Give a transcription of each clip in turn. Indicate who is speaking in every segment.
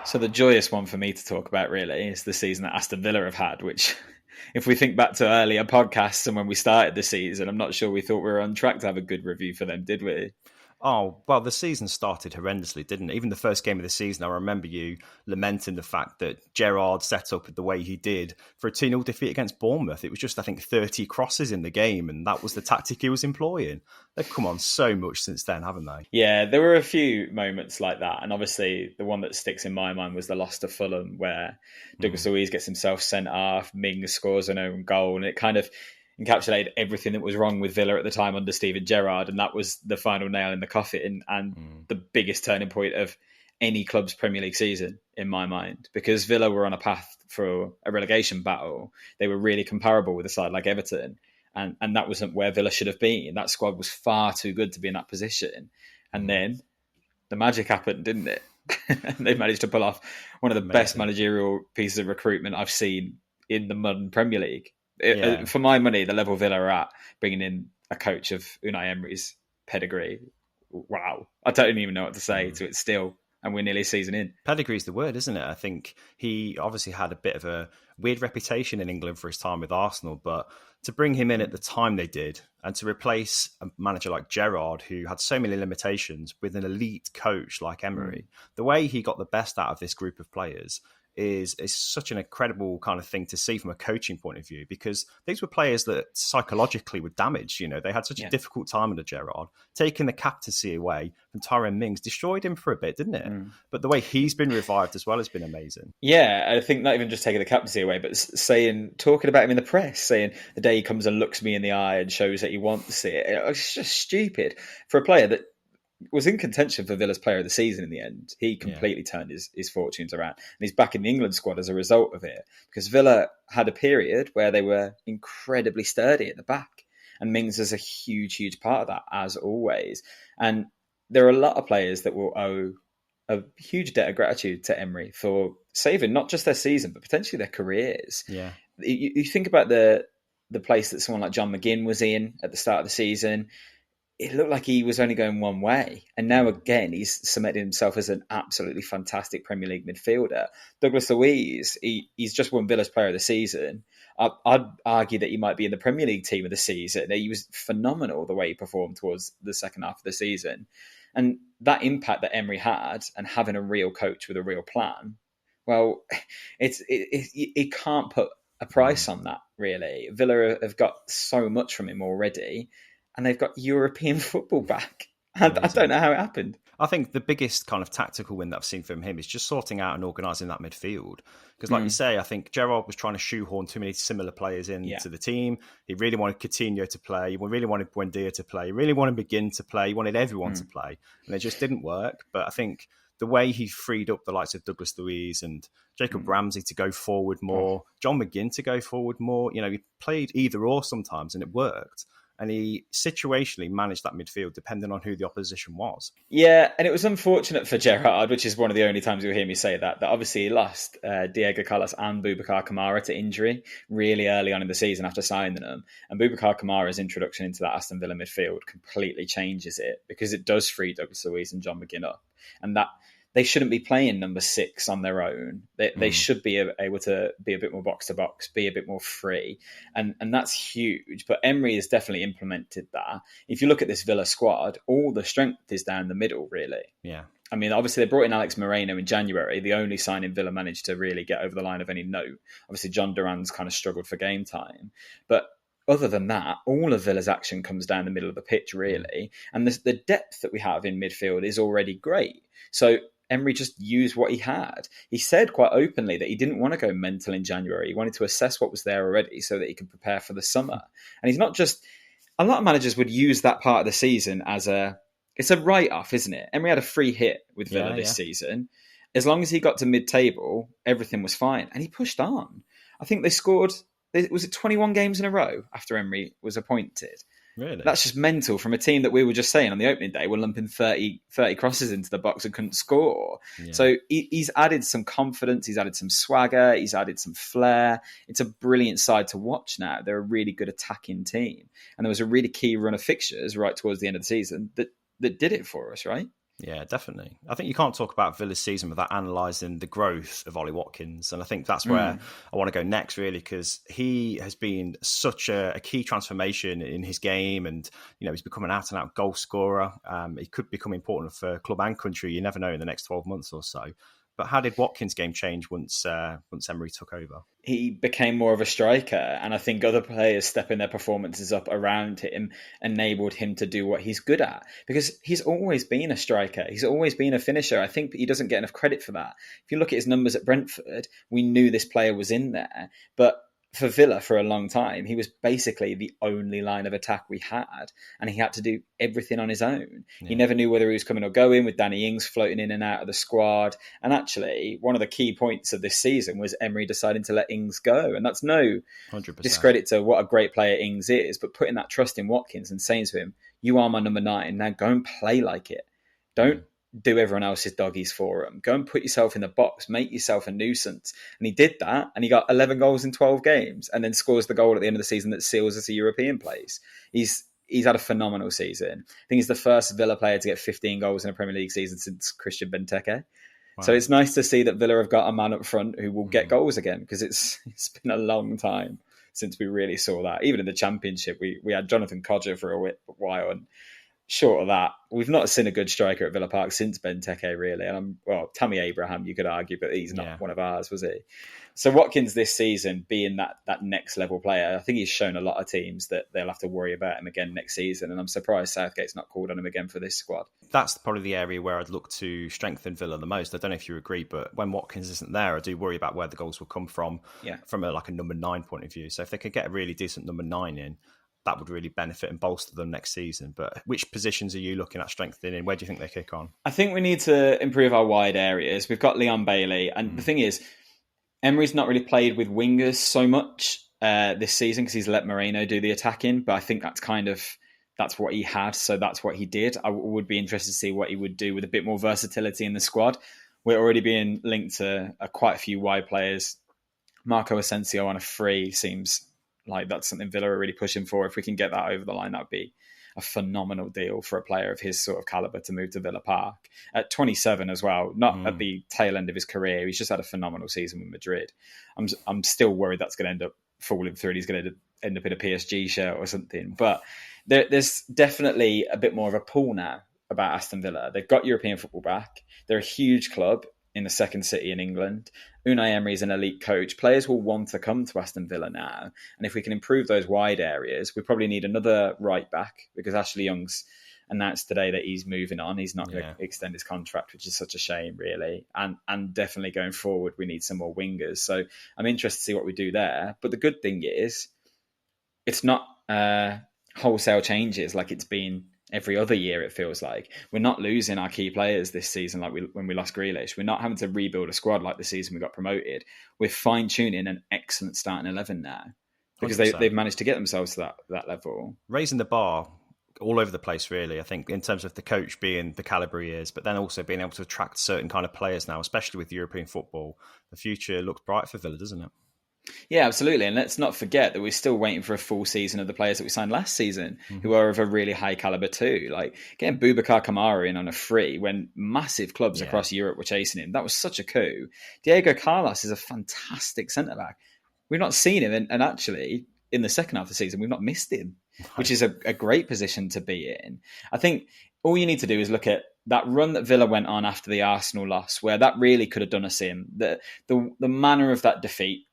Speaker 1: So the joyous one for me to talk about really is the season that Aston Villa have had, which if we think back to earlier podcasts and when we started the season, I'm not sure we thought we were on track to have a good review for them, did we?
Speaker 2: Oh, well, the season started horrendously, didn't it? Even the first game of the season, I remember you lamenting the fact that Gerrard set up the way he did for a 2-0 defeat against Bournemouth. It was just, I think, 30 crosses in the game, and that was the tactic he was employing. They've come on so much since then, haven't they?
Speaker 1: Yeah, there were a few moments like that. And obviously, the one that sticks in my mind was the loss to Fulham, where Douglas Luiz gets himself sent off, Mings scores an own goal, and it kind of encapsulated everything that was wrong with Villa at the time under Steven Gerrard, and that was the final nail in the coffin and the biggest turning point of any club's Premier League season, in my mind, because Villa were on a path for a relegation battle. They were really comparable with a side like Everton, and that wasn't where Villa should have been. That squad was far too good to be in that position, and then the magic happened, didn't it? They managed to pull off one of the best managerial pieces of recruitment I've seen in the modern Premier League. For my money, the level Villa are at, bringing in a coach of Unai Emery's pedigree, wow. I don't even know what to say to it still, and we're nearly a season in.
Speaker 2: Pedigree's the word, isn't it? I think he obviously had a bit of a weird reputation in England for his time with Arsenal, but to bring him in at the time they did, and to replace a manager like Gerrard, who had so many limitations, with an elite coach like Emery, the way he got the best out of this group of players is such an incredible kind of thing to see from a coaching point of view, because these were players that psychologically were damaged. You know, they had such a difficult time under Gerrard. Taking the captaincy away from Tyrone Mings destroyed him for a bit, didn't it? But the way he's been revived as well has been amazing.
Speaker 1: Yeah, I think not even just taking the captaincy away, but talking about him in the press, saying the day he comes and looks me in the eye and shows that he wants it. It's just stupid for a player that was in contention for Villa's player of the season in the end. He completely turned his fortunes around. And he's back in the England squad as a result of it. Because Villa had a period where they were incredibly sturdy at the back. And Mings is a huge, huge part of that, as always. And there are a lot of players that will owe a huge debt of gratitude to Emery for saving not just their season, but potentially their careers.
Speaker 2: Yeah.
Speaker 1: You think about the place that someone like John McGinn was in at the start of the season. It looked like he was only going one way. And now again, he's cemented himself as an absolutely fantastic Premier League midfielder. Douglas Luiz, he's just won Villa's player of the season. I'd argue that he might be in the Premier League team of the season. He was phenomenal the way he performed towards the second half of the season. And that impact that Emery had, and having a real coach with a real plan, well, it can't put a price on that, really. Villa have got so much from him already, and they've got European football back. I don't know how it happened.
Speaker 2: I think the biggest kind of tactical win that I've seen from him is just sorting out and organising that midfield. Because like you say, I think Gerrard was trying to shoehorn too many similar players into the team. He really wanted Coutinho to play. He really wanted Buendia to play. He really wanted McGinn to play. He wanted everyone to play. And it just didn't work. But I think the way he freed up the likes of Douglas Luiz and Jacob Ramsey to go forward more, John McGinn to go forward more, you know, he played either or sometimes and it worked. And he situationally managed that midfield depending on who the opposition was.
Speaker 1: Yeah, and it was unfortunate for Gerrard, which is one of the only times you'll hear me say that obviously he lost Diego Carlos and Boubacar Kamara to injury really early on in the season after signing them. And Boubacar Kamara's introduction into that Aston Villa midfield completely changes it, because it does free Douglas Luiz and John McGinn up. And that they shouldn't be playing number 6 on their own. They should be able to be a bit more box to box, be a bit more free. And that's huge. But Emery has definitely implemented that. If you look at this Villa squad, all the strength is down the middle, really.
Speaker 2: Yeah.
Speaker 1: I mean, obviously they brought in Alex Moreno in January, the only signing Villa managed to really get over the line of any note. Obviously John Duran's kind of struggled for game time. But other than that, all of Villa's action comes down the middle of the pitch, really. And the depth that we have in midfield is already great. So Emery just used what he had. He said quite openly that he didn't want to go mental in January. He wanted to assess what was there already so that he could prepare for the summer. And he's not just... A lot of managers would use that part of the season as it's a write-off, isn't it? Emery had a free hit with Villa this season. As long as he got to mid-table, everything was fine. And he pushed on. I think they scored... Was it 21 games in a row after Emery was appointed?
Speaker 2: Really?
Speaker 1: That's just mental from a team that we were just saying on the opening day were lumping 30 crosses into the box and couldn't score. Yeah. So he's added some confidence, he's added some swagger, he's added some flair. It's a brilliant side to watch now. They're a really good attacking team. And there was a really key run of fixtures right towards the end of the season that did it for us, right?
Speaker 2: Yeah, definitely. I think you can't talk about Villa's season without analysing the growth of Ollie Watkins. And I think that's where I want to go next, really, because he has been such a key transformation in his game. And, he's become an out-and-out goal scorer. He could become important for club and country. You never know in the next 12 months or so. But how did Watkins' game change once Emery took over?
Speaker 1: He became more of a striker, and I think other players stepping their performances up around him enabled him to do what he's good at, because he's always been a striker. He's always been a finisher. I think he doesn't get enough credit for that. If you look at his numbers at Brentford, we knew this player was in there, but for Villa for a long time, he was basically the only line of attack we had, and he had to do everything on his own. Yeah. He never knew whether he was coming or going, with Danny Ings floating in and out of the squad. And actually, one of the key points of this season was Emery deciding to let Ings go. And that's no 100%. Discredit to what a great player Ings is, but putting that trust in Watkins and saying to him, you are my number 9, now go and play like it. Don't do everyone else's doggies for him. Go and put yourself in the box, make yourself a nuisance. And he did that, and he got 11 goals in 12 games, and then scores the goal at the end of the season that seals us a European place. He's had a phenomenal season. I think he's the first Villa player to get 15 goals in a Premier League season since Christian Benteke. Wow. So it's nice to see that Villa have got a man up front who will get goals again, because it's been a long time since we really saw that. Even in the Championship, we had Jonathan Codger for a while, and short of that, we've not seen a good striker at Villa Park since Benteke, really. And Tammy Abraham, you could argue, but he's not one of ours, was he? So Watkins this season being that next level player, I think he's shown a lot of teams that they'll have to worry about him again next season. And I'm surprised Southgate's not called on him again for this squad.
Speaker 2: That's probably the area where I'd look to strengthen Villa the most. I don't know if you agree, but when Watkins isn't there, I do worry about where the goals will come from a number 9 point of view. So if they could get a really decent number 9 in, that would really benefit and bolster them next season. But which positions are you looking at strengthening? Where do you think they kick on?
Speaker 1: I think we need to improve our wide areas. We've got Leon Bailey. And the thing is, Emery's not really played with wingers so much this season, because he's let Moreno do the attacking. But I think that's what he had. So that's what he did. I would be interested to see what he would do with a bit more versatility in the squad. We're already being linked to quite a few wide players. Marco Asensio on a free seems like that's something Villa are really pushing for. If we can get that over the line, that would be a phenomenal deal for a player of his sort of caliber to move to Villa Park. At 27 as well, not at the tail end of his career. He's just had a phenomenal season with Madrid. I'm still worried that's going to end up falling through and he's going to end up in a PSG shirt or something. But there's definitely a bit more of a pull now about Aston Villa. They've got European football back. They're a huge club in the second city in England. Unai Emery is an elite coach. Players will want to come to Aston Villa now. And if we can improve those wide areas, we probably need another right back, because Ashley Young's announced today that he's moving on. He's not going to extend his contract, which is such a shame, really. And definitely going forward, we need some more wingers. So I'm interested to see what we do there. But the good thing is, it's not wholesale changes like it's been every other year. It feels like we're not losing our key players this season like when we lost Grealish. We're not having to rebuild a squad like the season we got promoted. We're fine-tuning an excellent starting 11 now, because they've managed to get themselves to that level.
Speaker 2: Raising the bar all over the place, really, I think, in terms of the coach being the calibre he is, but then also being able to attract certain kind of players now, especially with European football. The future looks bright for Villa, doesn't it?
Speaker 1: Yeah, absolutely. And let's not forget that we're still waiting for a full season of the players that we signed last season, who are of a really high caliber too. Like getting Boubacar Kamara in on a free when massive clubs across Europe were chasing him. That was such a coup. Diego Carlos is a fantastic centre-back. We've not seen him. And actually, in the second half of the season, we've not missed him, which is a great position to be in. I think all you need to do is look at that run that Villa went on after the Arsenal loss, where that really could have done us in. The manner of that defeat,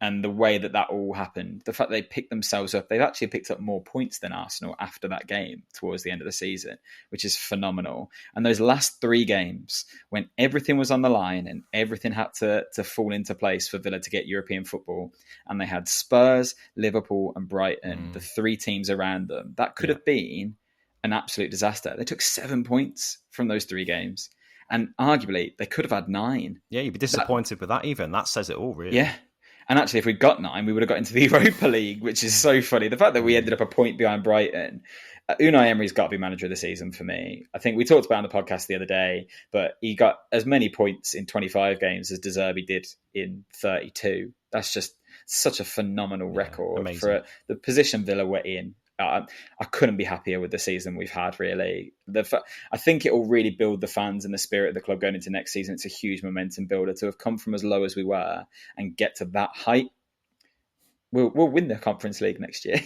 Speaker 1: and the way that all happened, the fact they picked themselves up, they've actually picked up more points than Arsenal after that game towards the end of the season, which is phenomenal. And those last 3 games, when everything was on the line and everything had to fall into place for Villa to get European football, and they had Spurs, Liverpool and Brighton, the 3 teams around them, that could have been an absolute disaster. They took 7 points from those 3 games. And arguably, they could have had 9.
Speaker 2: Yeah, you'd be disappointed with that even. That says it all, really.
Speaker 1: Yeah. And actually, if we'd got 9, we would have got into the Europa League, which is so funny. The fact that we ended up a point behind Brighton. Unai Emery's got to be manager of the season for me. I think we talked about it on the podcast the other day, but he got as many points in 25 games as De Zerbi did in 32. That's just such a phenomenal record
Speaker 2: amazing.
Speaker 1: For the position Villa were in I couldn't be happier with the season we've had, really. I think it will really build the fans and the spirit of the club going into next season. It's a huge momentum builder to have come from as low as we were and get to that height. We'll win the Conference League next year.